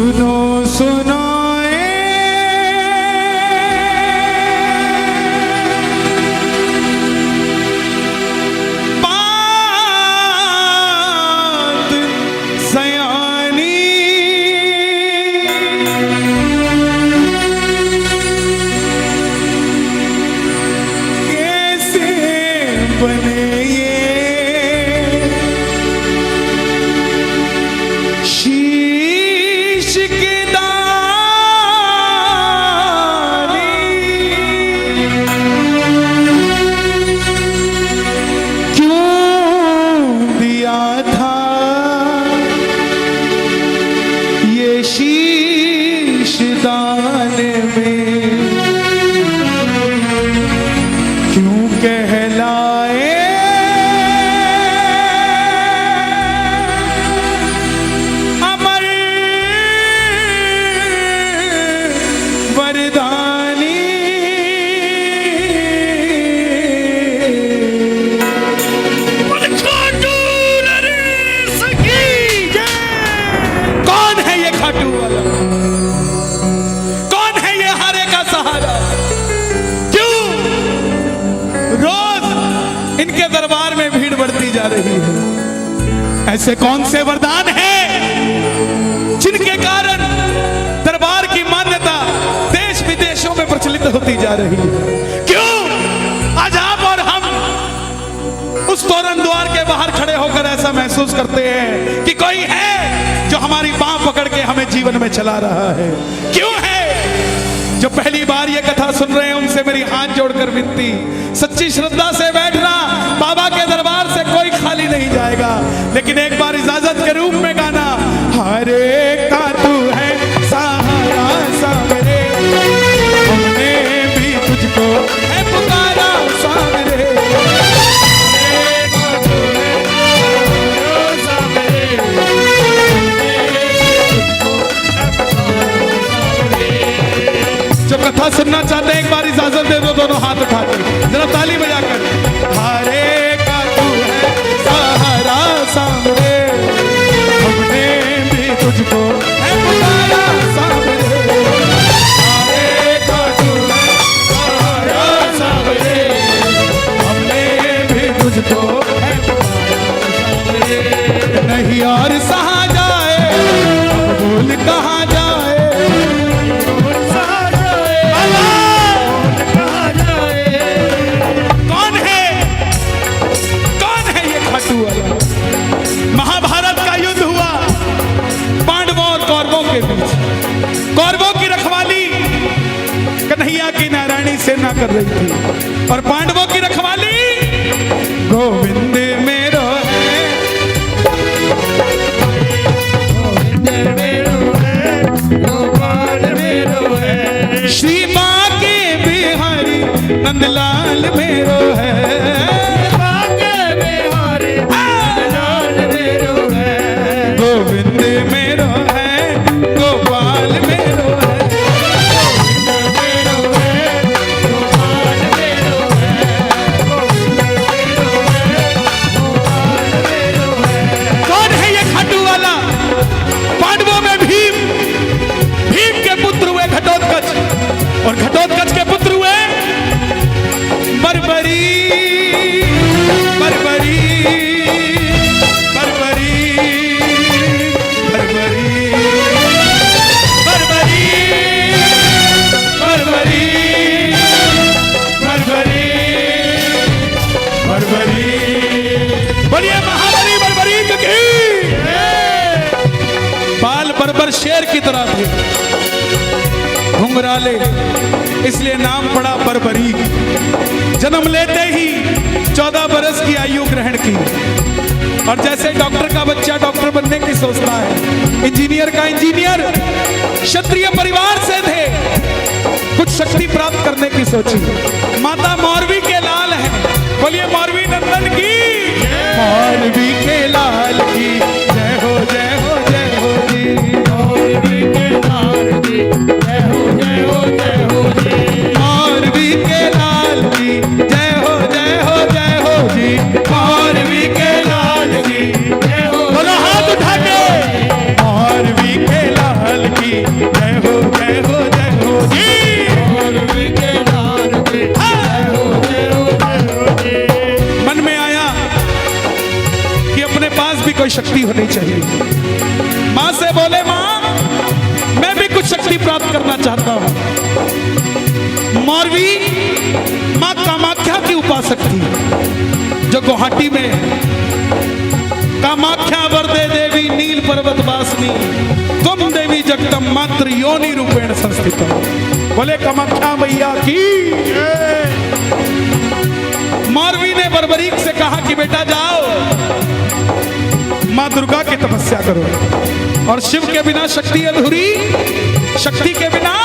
सुनो सुनो बात सयानी कैसे बने ऐसे कौन से वरदान हैं जिनके कारण दरबार की मान्यता देश विदेशों में प्रचलित होती जा रही है? क्यों आज आप और हम उस तोरण द्वार के बाहर खड़े होकर ऐसा महसूस करते हैं कि कोई है जो हमारी बांह पकड़ के हमें जीवन में चला रहा है? क्यों है? जो पहली बार ये कथा सुन रहे हैं उनसे मेरी हाथ जोड़कर विनती, सच्ची श्रद्धा से बैठना। बाबा के दरबार से कोई खाली नहीं जाएगा, लेकिन एक बार इजाजत के रूप में गाना, हरे का तू है सहारा सामरे, हमने भी तुझको है पुकारा सामरे, जो कथा सुनना चाहते हैं एक बार इजाजत दे दो, दोनों हाथ उठाकर जरा ताली बजाकर, हरे का तू है सहारा सामरे, हमने भी तुझको है पुकारा सामरे, हरे का तू है सहारा सामरे, हमने भी तुझको है पुकारा सामरे, नहीं और सहा जाए बोल कहाँ जाए, महाभारत का युद्ध हुआ पांडवों और कौरवों के बीच। कौरवों की रखवाली कन्हैया की नारायणी सेना कर रही थी और पांडवों की रखवाली गोविंद मेरो है, गोविंद मेरो है, गोपाल मेरो है, श्री बांके बिहारी नंदलाल मेरो है, गोविंद मेरो है, गोपाल मेरो है, गोविंद मेरो है, गोपाल मेरो है, गोविंद मेरो है, गोपाल मेरो है। कौन है ये खाटू वाला? पांडवों में भीम, भीम के पुत्र हुए घटोत्कच और घटोत्कच के पुत्र हुए बर्बरी, बर्बरी, बर्बरी, बढ़िया महाबली बर्बरी की बाल बर्बर शेर की तरह थे, घुंघराले, इसलिए नाम पड़ा बर्बरी। जन्म लेते ही 14 बरस की आयु ग्रहण की और जैसे डॉक्टर का बच्चा डॉक्टर बनने की सोचता है, इंजीनियर का इंजीनियर, क्षत्रिय परिवार से थे, कुछ शक्ति प्राप्त करने की सोची। माता मौरवी के लाल है, बोलिए मौरवी नंदन की, मौरवी के लाल की जय हो जय हो जय हो जी, मौरवी के लाल की जय हो जय हो जय हो जी, मौरवी के लाल की जय हो जय हो जय हो जी, मौरवी के लाल की जय हो, दोनों हाथ उठा के, मौरवी के लाल की भी कोई शक्ति होनी चाहिए। माँ से बोले, माँ मैं भी कुछ शक्ति प्राप्त करना चाहता हूं। मौरवी माँ कामाख्या की उपासक थी जो गुवाहाटी में है। कामाख्या वरदे देवी नील पर्वत वासनी तुम देवी जगदम मात्र योनि रूपेण संस्थिता। बोले कामाख्या मैया की। मौरवी ने बर्बरीक से कहा कि बेटा जाओ मां दुर्गा की तपस्या करो, और शिव के बिना शक्ति अधूरी, शक्ति के बिना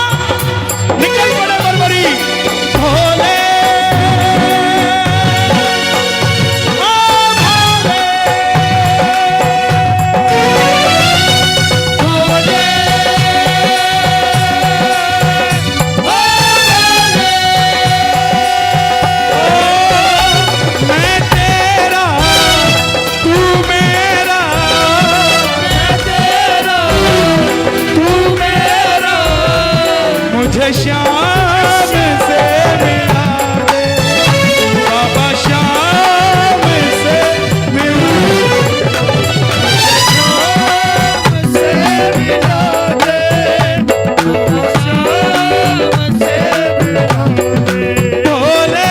निकल पड़े बर्बरीक। भोले श्याम से मिला दे बाबा, श्याम से मिला दे, श्याम से मिला दे। भोले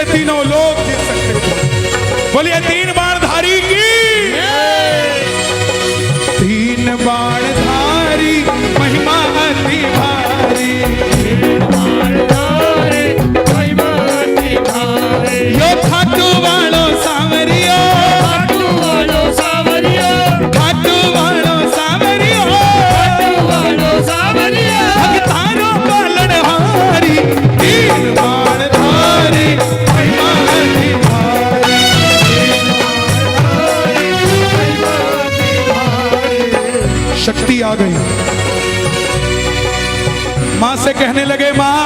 तीनों लोग जीत सकते थे। बोलिए तीन बाण धारी की। तीन बाण धारी महिमा अति भारी, यो खाटू वालो सांवरियो, खाटू वालो सांवरियो, भगतानो पालन हारी। तीन बाण धारी शक्ति आ गई। मां से कहने लगे, मां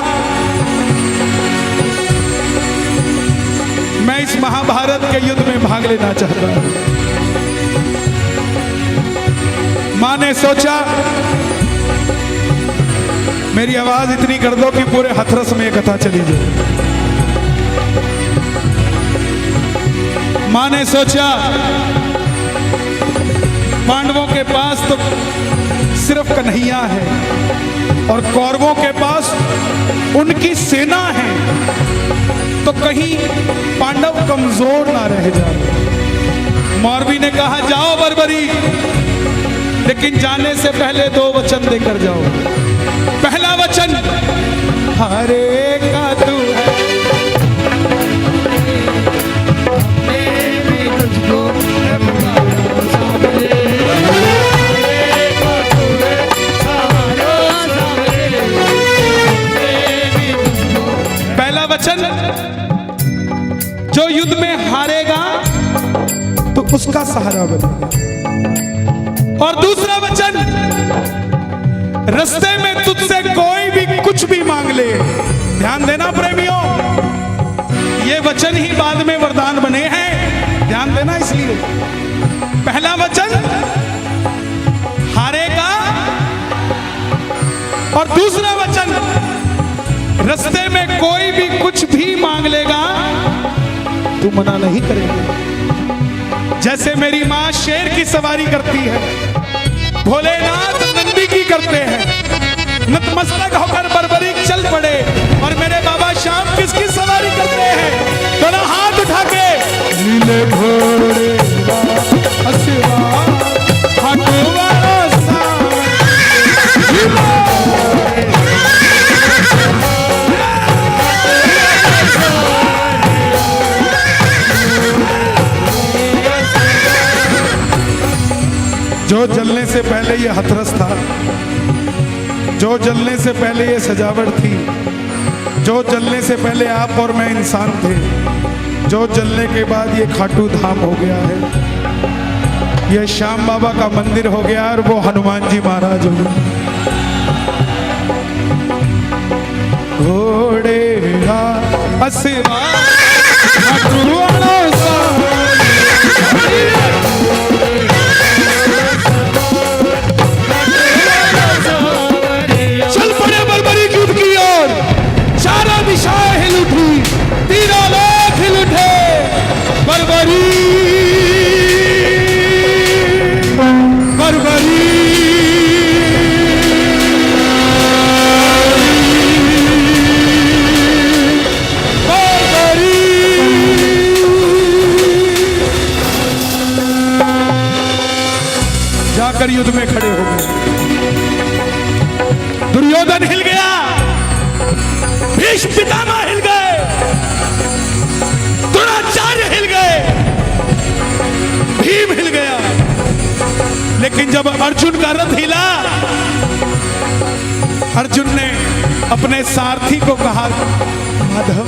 मैं इस महाभारत के युद्ध में भाग लेना चाहता हूं। मां ने सोचा मेरी आवाज इतनी कर दो कि पूरे हथरस में कथा चली जाए। मां ने सोचा पांडवों के पास तो सिर्फ कन्हैया है और कौरवों के पास उनकी सेना है, तो कहीं पांडव कमजोर ना रह जाए। मौरवी ने कहा जाओ बर्बरीक, लेकिन जाने से पहले दो वचन देकर जाओ। पहला वचन, हरे का तू है वचन, जो युद्ध में हारेगा तो उसका सहारा बनेगा। और दूसरा वचन, रास्ते में तुझसे कोई भी कुछ भी मांग ले। ध्यान देना प्रेमियों, ये वचन ही बाद में वरदान बने हैं, ध्यान देना। इसलिए पहला वचन हारेगा, और दूसरा वचन रास्ते में कोई भी कुछ भी मांग लेगा तू मना नहीं करेगा। जैसे मेरी मां शेर की सवारी करती है, भोलेनाथ नंदी की करते हैं, नतमस्तक होकर बर्बरीक चल पड़े। और मेरे बाबा श्याम किसकी सवारी करते हैं? दोनों हाथ उठा के नीले घोड़े जो जलने से पहले ये हथरस था, जो जलने से पहले ये सजावट थी, जो जलने से पहले आप और मैं इंसान थे, जो जलने के बाद ये खाटू धाम हो गया है, ये श्याम बाबा का मंदिर हो गया और वो हनुमान जी महाराज हो गए। घोड़े बसवा अटूरो चल पड़े बर्बरी युद्ध की ओर। चारों दिशाएं हिल उठी, तीनों लोग हिल उठे। बर्बरी बर्बरी जाकर युद्ध में खड़े हो गए। दुर्योधन हिल गया, भीष्म पितामह हिल गए, द्रोणाचार्य हिल गए, भीम हिल गया। लेकिन जब अर्जुन का रथ हिला, अर्जुन ने अपने सारथी को कहा, माधव